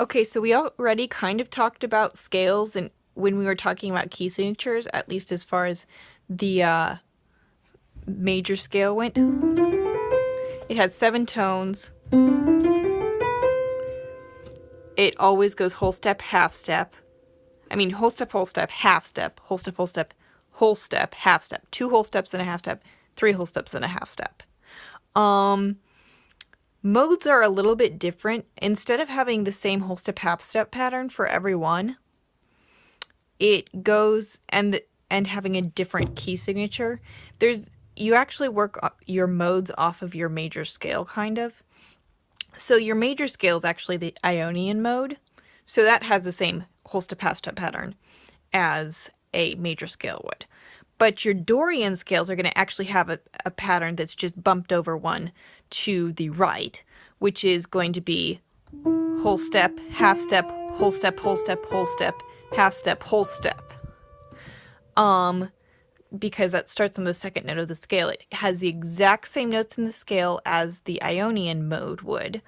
Okay, so we already kind of talked about scales and when we were talking about key signatures, at least as far as the major scale went. It has 7 tones. It always goes whole step, half step. I mean, whole step, half step, whole step, whole step, half step. 2 whole steps and a half step, 3 whole steps and a half step. Modes are a little bit different. Instead of having the same whole step, half step pattern for every one, it goes and having a different key signature. You actually work your modes off of your major scale, kind of. So your major scale is actually the Ionian mode. So that has the same whole step, half step pattern as a major scale would. But your Dorian scales are going to actually have a pattern that's just bumped over one to the right, which is going to be whole step, half step, whole step, whole step, whole step, half step, whole step. Because that starts on the second note of the scale. It has the exact same notes in the scale as the Ionian mode would,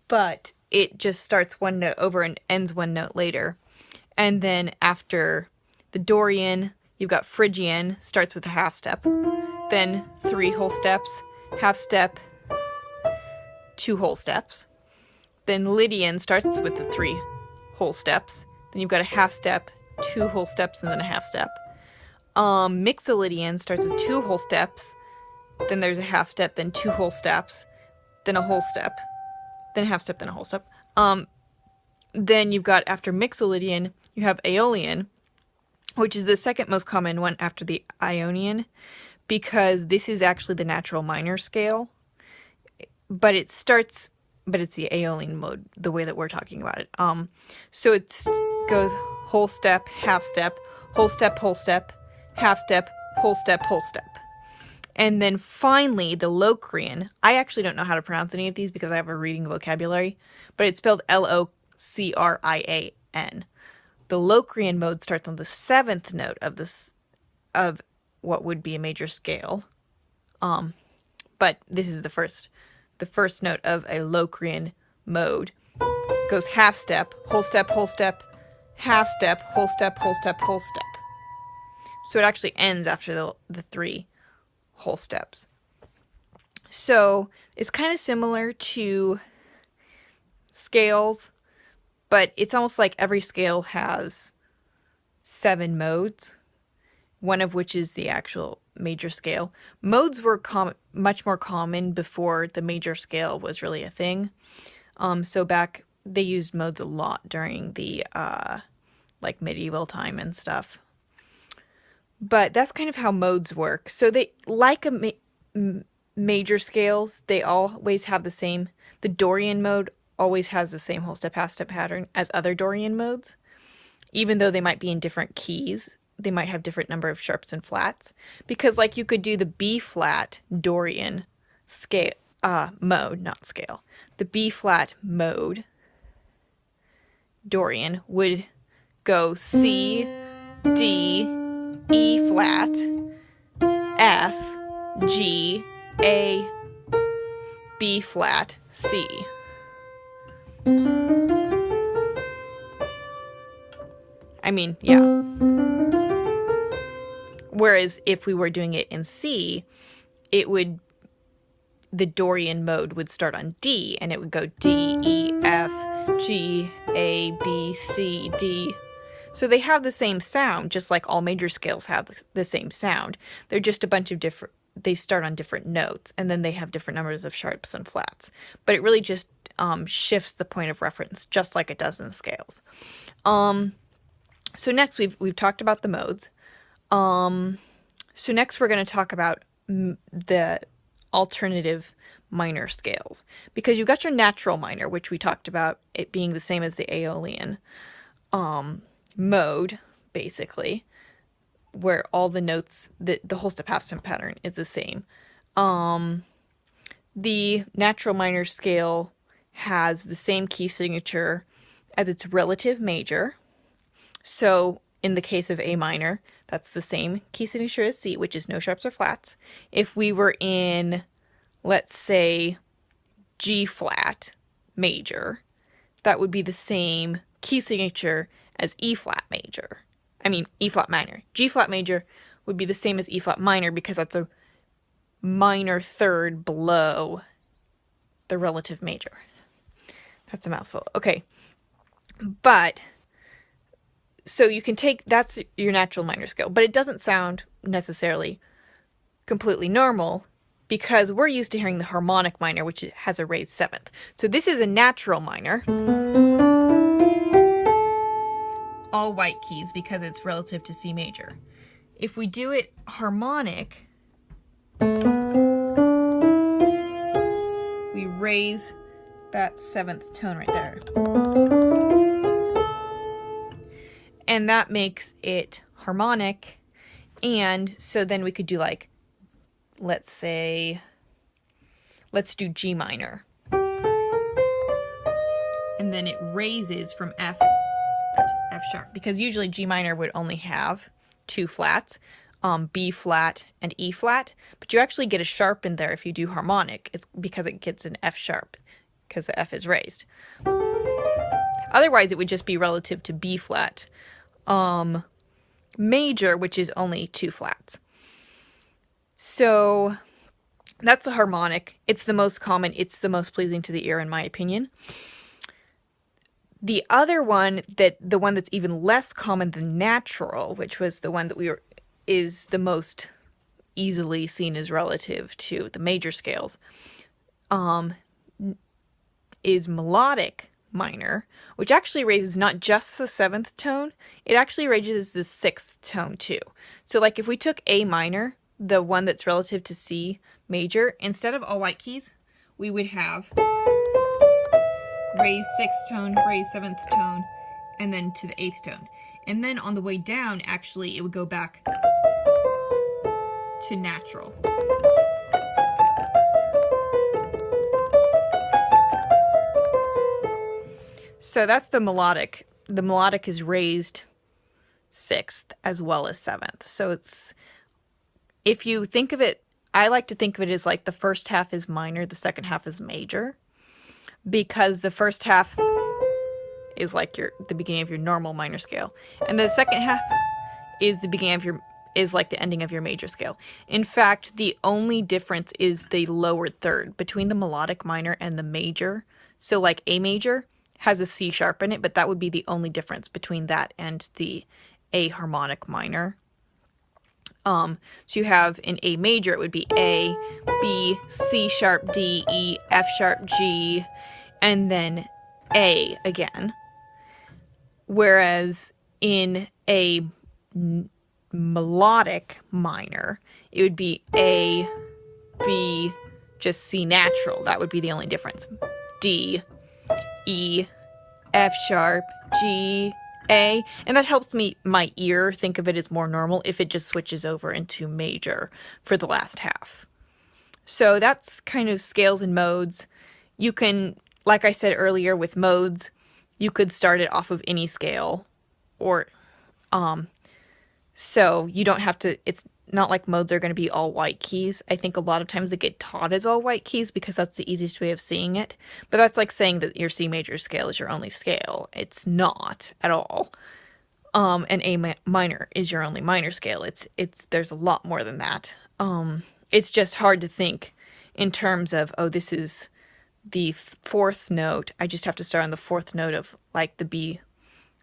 but it just starts one note over and ends one note later. And then after the Dorian, you've got Phrygian, starts with a half step, then 3 whole steps, half step, 2 whole steps. Then Lydian starts with the 3 whole steps, then you've got a half step, 2 whole steps, and then a half step. Mixolydian starts with 2 whole steps, then there's a half step, then 2 whole steps, then a whole step, then a half step, then a whole step. Then you've got, after Mixolydian, you have Aeolian, which is the second most common one after the Ionian, because this is actually the natural minor scale, but it's the Aeolian mode, the way that we're talking about it. So it goes whole step, half step, whole step, half step, whole step, whole step. And then finally, the Locrian. I actually don't know how to pronounce any of these because I have a reading vocabulary, but it's spelled Locrian. The Locrian mode starts on the 7th note of what would be a major scale. But this is the first note of a Locrian mode. Goes half step, whole step, half step, whole step, whole step, whole step. So it actually ends after the 3 whole steps. So it's kind of similar to scales, but it's almost like every scale has 7 modes, one of which is the actual major scale. Modes were much more common before the major scale was really a thing. So back, they used modes a lot during the like medieval time and stuff. But that's kind of how modes work. So they, like major scales, they always have the same. The Dorian mode always has the same whole step, half step pattern as other Dorian modes. Even though they might be in different keys, they might have different number of sharps and flats. Because like you could do the B flat Dorian scale, mode, not scale. The B flat mode Dorian would go C, D, E flat, F, G, A, B flat, C. I mean, yeah. Whereas if we were doing it in C, the Dorian mode would start on D, and it would go D, E, F, G, A, B, C, D. So they have the same sound, just like all major scales have the same sound. They're just a bunch of different, they start on different notes, and then they have different numbers of sharps and flats. But it really just shifts the point of reference, just like it does in scales. So next, we've talked about the modes. So next we're going to talk about the alternative minor scales. Because you've got your natural minor, which we talked about it being the same as the Aeolian mode, basically, where all the notes, the whole step, half step pattern is the same. The natural minor scale has the same key signature as its relative major. So in the case of A minor, that's the same key signature as C, which is no sharps or flats. If we were in, let's say, G flat major, that would be the same key signature as E flat major. I mean, E flat minor. G flat major would be the same as E flat minor because that's a minor third below the relative major. That's a mouthful. Okay. But, so you can take, that's your natural minor scale, but it doesn't sound necessarily completely normal because we're used to hearing the harmonic minor, which has a raised seventh. So this is a natural minor. All white keys because it's relative to C major. If we do it harmonic, we raise that seventh tone right there. And that makes it harmonic. And so then we could do like, let's do G minor. And then it raises from F to F sharp, because usually G minor would only have two flats, B flat and E flat, but you actually get a sharp in there if you do harmonic. It's because it gets an F sharp, because the F is raised. Otherwise, it would just be relative to B flat major, which is only two flats. So that's a harmonic. It's the most common. It's the most pleasing to the ear, in my opinion. The other one, the one that's even less common than natural, which was the one that is the most easily seen as relative to the major scales, is melodic minor, which actually raises not just the seventh tone, it actually raises the sixth tone too. So like if we took A minor, the one that's relative to C major, instead of all white keys, we would have raise sixth tone, raise seventh tone, and then to the eighth tone. And then on the way down, actually, it would go back to natural. So that's the melodic. The melodic is raised sixth as well as seventh. So it's, if you think of it, I like to think of it as like the first half is minor, the second half is major, because the first half is like the beginning of your normal minor scale, and the second half is the beginning of is like the ending of your major scale. In fact, the only difference is the lower third between the melodic minor and the major. So like A major has a C sharp in it, but that would be the only difference between that and the A harmonic minor. So you have in A major, it would be A, B, C sharp, D, E, F sharp, G, and then A again. Whereas in a melodic minor, it would be A, B, just C natural. That would be the only difference. D, E, F sharp, G, A, and that helps my ear think of it as more normal if it just switches over into major for the last half. So that's kind of scales and modes. You can, like I said earlier with modes, you could start it off of any scale, or so you don't have to, it's not like modes are going to be all white keys. I think a lot of times they get taught as all white keys because that's the easiest way of seeing it. But that's like saying that your C major scale is your only scale. It's not at all. And A minor is your only minor scale. There's a lot more than that. It's just hard to think in terms of, oh, this is the fourth note. I just have to start on the fourth note of like the B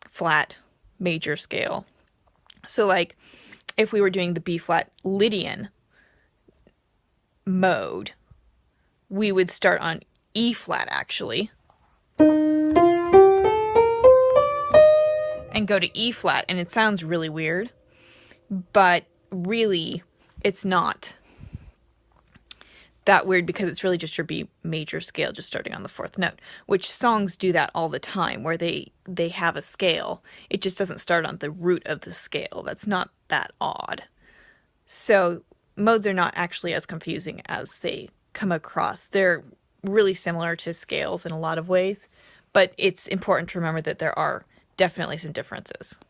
flat major scale. So like if we were doing the B flat Lydian mode, we would start on E flat actually and go to E flat, and it sounds really weird, but really it's not that weird because it's really just your B major scale just starting on the fourth note, which songs do that all the time where they have a scale. It just doesn't start on the root of the scale. That's not that odd. So modes are not actually as confusing as they come across. They're really similar to scales in a lot of ways, but it's important to remember that there are definitely some differences.